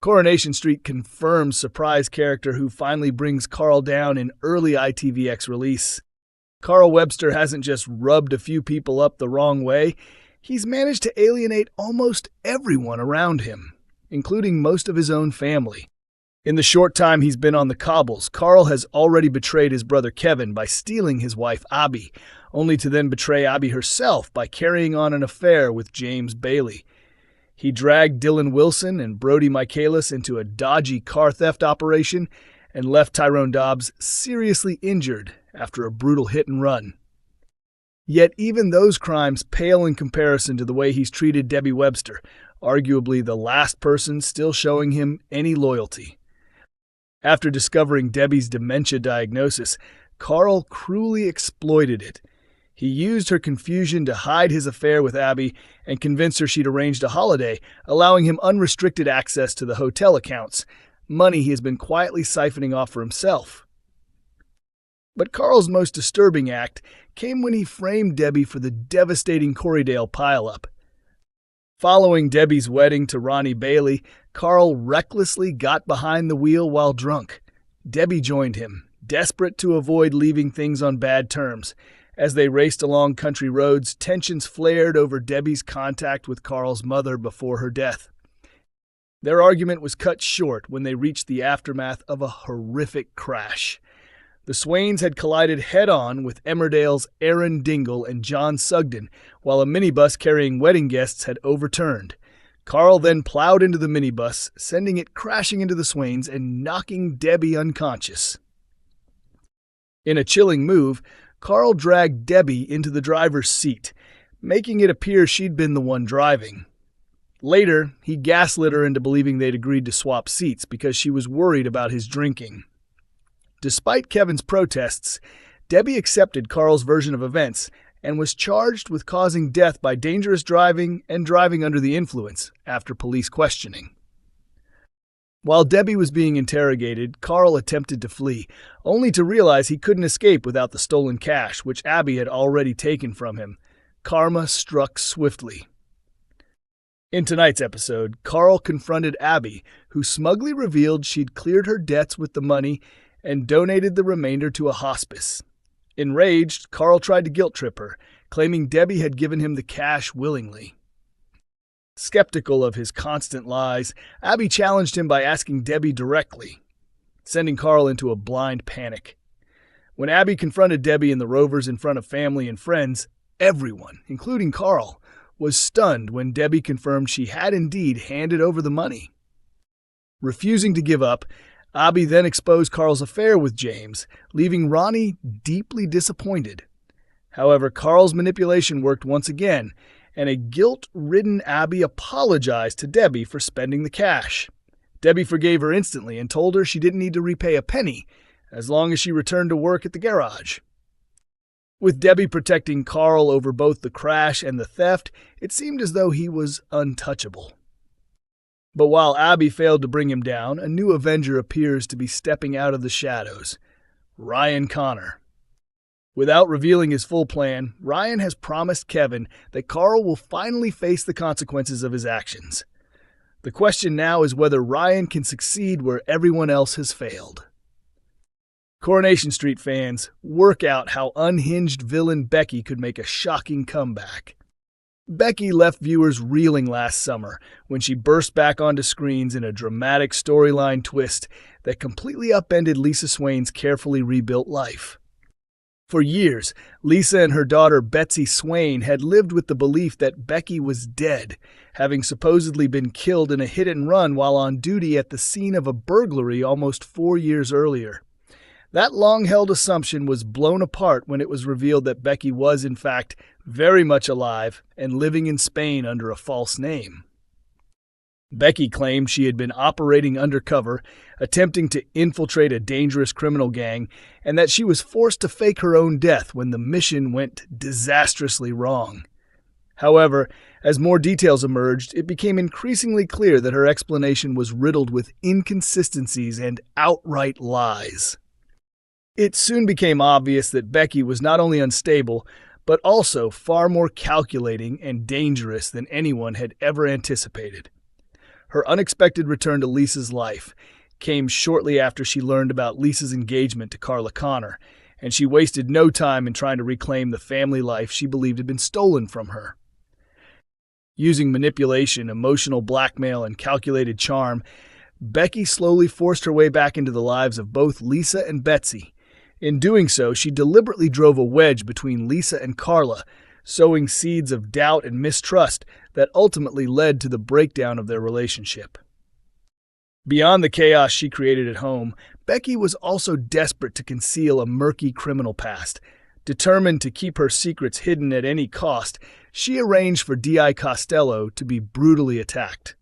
Coronation Street confirms surprise character who finally brings Carl down in early ITVX release. Carl Webster hasn't just rubbed a few people up the wrong way, he's managed to alienate almost everyone around him, including most of his own family. In the short time he's been on the cobbles, Carl has already betrayed his brother Kevin by stealing his wife Abby, only to then betray Abby herself by carrying on an affair with James Bailey. He dragged Dylan Wilson and Brody Michaelis into a dodgy car theft operation and left Tyrone Dobbs seriously injured after a brutal hit and run. Yet even those crimes pale in comparison to the way he's treated Debbie Webster, arguably the last person still showing him any loyalty. After discovering Debbie's dementia diagnosis, Carl cruelly exploited it. He used her confusion to hide his affair with Abby and convinced her she'd arranged a holiday, allowing him unrestricted access to the hotel accounts, money he has been quietly siphoning off for himself. But Carl's most disturbing act came when he framed Debbie for the devastating Corriedale pileup. Following Debbie's wedding to Ronnie Bailey, Carl recklessly got behind the wheel while drunk. Debbie joined him, desperate to avoid leaving things on bad terms. As they raced along country roads, tensions flared over Debbie's contact with Carl's mother before her death. Their argument was cut short when they reached the aftermath of a horrific crash. The Swains had collided head-on with Emmerdale's Aaron Dingle and John Sugden, while a minibus carrying wedding guests had overturned. Carl then plowed into the minibus, sending it crashing into the Swains and knocking Debbie unconscious. In a chilling move, Carl dragged Debbie into the driver's seat, making it appear she'd been the one driving. Later, he gaslit her into believing they'd agreed to swap seats because she was worried about his drinking. Despite Kevin's protests, Debbie accepted Carl's version of events and was charged with causing death by dangerous driving and driving under the influence after police questioning. While Debbie was being interrogated, Carl attempted to flee, only to realize he couldn't escape without the stolen cash, which Abby had already taken from him. Karma struck swiftly. In tonight's episode, Carl confronted Abby, who smugly revealed she'd cleared her debts with the money and donated the remainder to a hospice. Enraged, Carl tried to guilt-trip her, claiming Debbie had given him the cash willingly. Skeptical of his constant lies, Abby challenged him by asking Debbie directly, sending Carl into a blind panic. When Abby confronted Debbie and the Rovers in front of family and friends, everyone, including Carl, was stunned when Debbie confirmed she had indeed handed over the money. Refusing to give up, Abby then exposed Carl's affair with James, leaving Ronnie deeply disappointed. However, Carl's manipulation worked once again, and a guilt-ridden Abby apologized to Debbie for spending the cash. Debbie forgave her instantly and told her she didn't need to repay a penny, as long as she returned to work at the garage. With Debbie protecting Carl over both the crash and the theft, it seemed as though he was untouchable. But while Abby failed to bring him down, a new Avenger appears to be stepping out of the shadows, Ryan Connor. Without revealing his full plan, Ryan has promised Kevin that Carl will finally face the consequences of his actions. The question now is whether Ryan can succeed where everyone else has failed. Coronation Street fans, work out how unhinged villain Becky could make a shocking comeback. Becky left viewers reeling last summer when she burst back onto screens in a dramatic storyline twist that completely upended Lisa Swain's carefully rebuilt life. For years, Lisa and her daughter Betsy Swain had lived with the belief that Becky was dead, having supposedly been killed in a hit-and-run while on duty at the scene of a burglary almost 4 years earlier. That long-held assumption was blown apart when it was revealed that Becky was, in fact, very much alive and living in Spain under a false name. Becky claimed she had been operating undercover, attempting to infiltrate a dangerous criminal gang, and that she was forced to fake her own death when the mission went disastrously wrong. However, as more details emerged, it became increasingly clear that her explanation was riddled with inconsistencies and outright lies. It soon became obvious that Becky was not only unstable, but also far more calculating and dangerous than anyone had ever anticipated. Her unexpected return to Lisa's life came shortly after she learned about Lisa's engagement to Carla Connor, and she wasted no time in trying to reclaim the family life she believed had been stolen from her. Using manipulation, emotional blackmail, and calculated charm, Becky slowly forced her way back into the lives of both Lisa and Betsy. In doing so, she deliberately drove a wedge between Lisa and Carla, sowing seeds of doubt and mistrust that ultimately led to the breakdown of their relationship. Beyond the chaos she created at home, Becky was also desperate to conceal a murky criminal past. Determined to keep her secrets hidden at any cost, she arranged for D.I. Costello to be brutally attacked.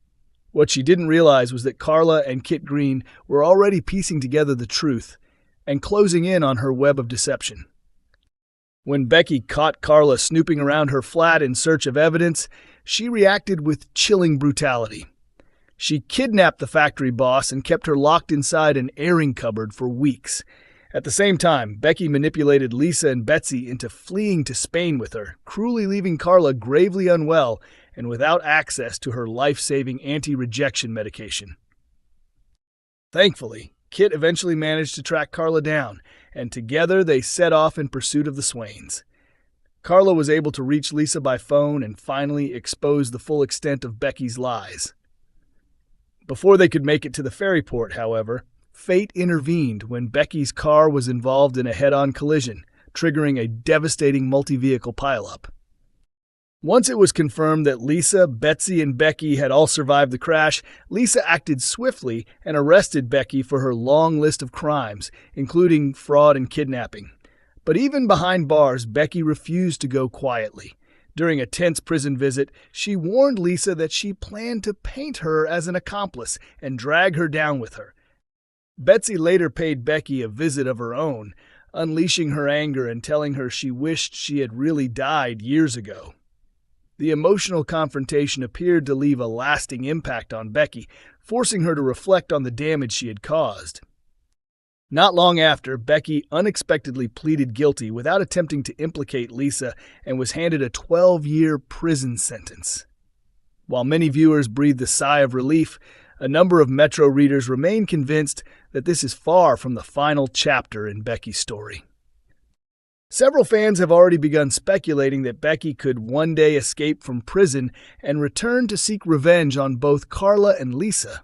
What she didn't realize was that Carla and Kit Green were already piecing together the truth and closing in on her web of deception. When Becky caught Carla snooping around her flat in search of evidence, she reacted with chilling brutality. She kidnapped the factory boss and kept her locked inside an airing cupboard for weeks. At the same time, Becky manipulated Lisa and Betsy into fleeing to Spain with her, cruelly leaving Carla gravely unwell and without access to her life-saving anti-rejection medication. Thankfully, Kit eventually managed to track Carla down, and together they set off in pursuit of the Swains. Carla was able to reach Lisa by phone and finally expose the full extent of Becky's lies. Before they could make it to the ferry port, however, fate intervened when Becky's car was involved in a head-on collision, triggering a devastating multi-vehicle pileup. Once it was confirmed that Lisa, Betsy, and Becky had all survived the crash, Lisa acted swiftly and arrested Becky for her long list of crimes, including fraud and kidnapping. But even behind bars, Becky refused to go quietly. During a tense prison visit, she warned Lisa that she planned to paint her as an accomplice and drag her down with her. Betsy later paid Becky a visit of her own, unleashing her anger and telling her she wished she had really died years ago. The emotional confrontation appeared to leave a lasting impact on Becky, forcing her to reflect on the damage she had caused. Not long after, Becky unexpectedly pleaded guilty without attempting to implicate Lisa and was handed a 12-year prison sentence. While many viewers breathed a sigh of relief, a number of Metro readers remain convinced that this is far from the final chapter in Becky's story. Several fans have already begun speculating that Becky could one day escape from prison and return to seek revenge on both Carla and Lisa.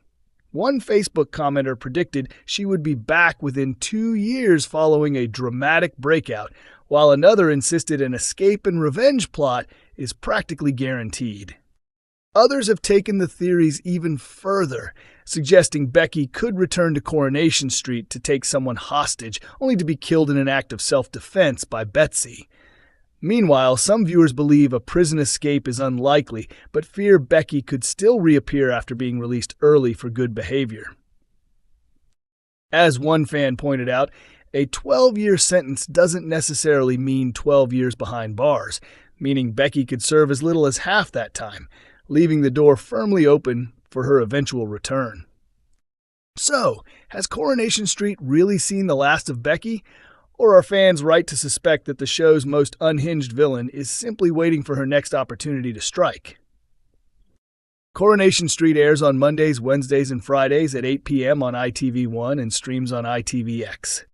One Facebook commenter predicted she would be back within 2 years following a dramatic breakout, while another insisted an escape and revenge plot is practically guaranteed. Others have taken the theories even further, suggesting Becky could return to Coronation Street to take someone hostage, only to be killed in an act of self-defense by Betsy. Meanwhile, some viewers believe a prison escape is unlikely, but fear Becky could still reappear after being released early for good behavior. As one fan pointed out, a 12-year sentence doesn't necessarily mean 12 years behind bars, meaning Becky could serve as little as half that time, leaving the door firmly open for her eventual return. So, has Coronation Street really seen the last of Becky? Or are fans right to suspect that the show's most unhinged villain is simply waiting for her next opportunity to strike? Coronation Street airs on Mondays, Wednesdays, and Fridays at 8 p.m. on ITV1 and streams on ITVX.